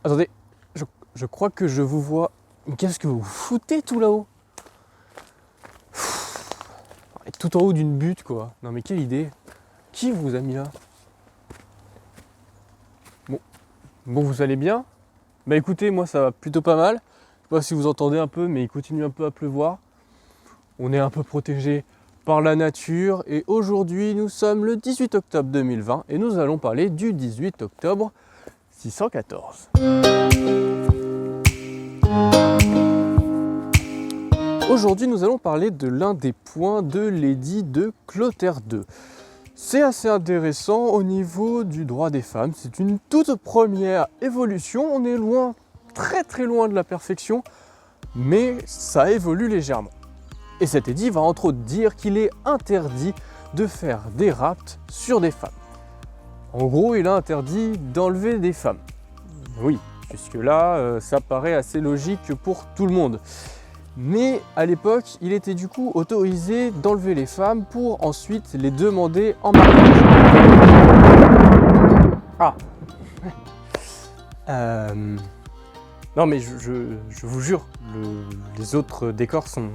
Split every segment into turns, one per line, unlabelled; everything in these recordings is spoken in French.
Attendez, je crois que je vous vois. Mais qu'est-ce que vous foutez tout là-haut? Tout en haut d'une butte, quoi. Non mais quelle idée. Qui vous a mis là? Bon, vous allez bien? Bah écoutez, moi ça va plutôt pas mal. Je sais pas si vous entendez un peu, mais il continue un peu à pleuvoir. On est un peu protégé par la nature. Et aujourd'hui, nous sommes le 18 octobre 2020 et nous allons parler du 18 octobre 614. Aujourd'hui, nous allons parler de l'un des points de l'édit de Clotaire II. C'est assez intéressant au niveau du droit des femmes. C'est une toute première évolution. On est loin, très très loin de la perfection, mais ça évolue légèrement. Et cet édit va entre autres dire qu'il est interdit de faire des rapts sur des femmes. En gros, il a interdit d'enlever des femmes. Oui, jusque-là, ça paraît assez logique pour tout le monde. Mais à l'époque, il était du coup autorisé d'enlever les femmes pour ensuite les demander en mariage. Ah Non mais je vous jure, les autres décors sont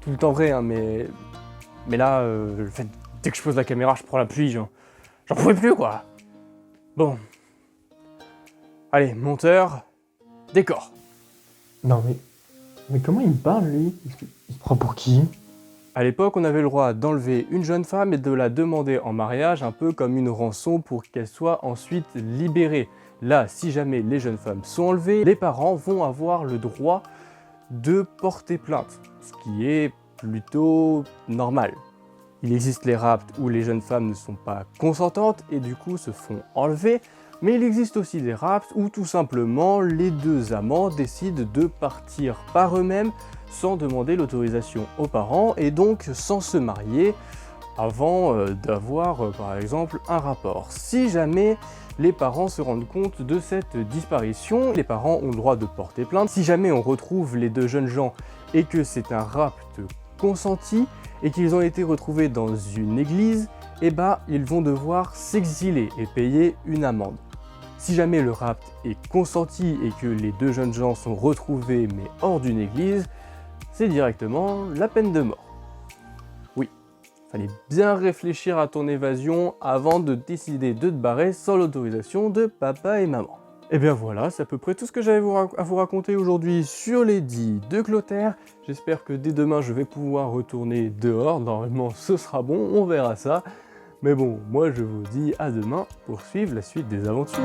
tout le temps vrais, hein, mais là, le fait, dès que je pose la caméra, je prends la pluie, j'en pouvais plus quoi. Bon. Allez, monteur, décor.
Non mais comment il me parle lui? Il se prend pour qui?
À l'époque, on avait le droit d'enlever une jeune femme et de la demander en mariage, un peu comme une rançon pour qu'elle soit ensuite libérée. Là, si jamais les jeunes femmes sont enlevées, les parents vont avoir le droit de porter plainte, ce qui est plutôt normal. Il existe les rapts où les jeunes femmes ne sont pas consentantes et du coup se font enlever, mais il existe aussi des rapts où tout simplement les deux amants décident de partir par eux-mêmes sans demander l'autorisation aux parents et donc sans se marier avant d'avoir par exemple un rapport. Si jamais les parents se rendent compte de cette disparition, les parents ont le droit de porter plainte. Si jamais on retrouve les deux jeunes gens et que c'est un rapt consenti et qu'ils ont été retrouvés dans une église, eh ben ils vont devoir s'exiler et payer une amende. Si jamais le rapt est consenti et que les deux jeunes gens sont retrouvés mais hors d'une église, c'est directement la peine de mort. Oui, fallait bien réfléchir à ton évasion avant de décider de te barrer sans l'autorisation de papa et maman. Et bien voilà, c'est à peu près tout ce que j'avais à vous raconter aujourd'hui sur l'édit de Clotaire. J'espère que dès demain je vais pouvoir retourner dehors, normalement ce sera bon, on verra ça. Mais bon, moi je vous dis à demain pour suivre la suite des aventures.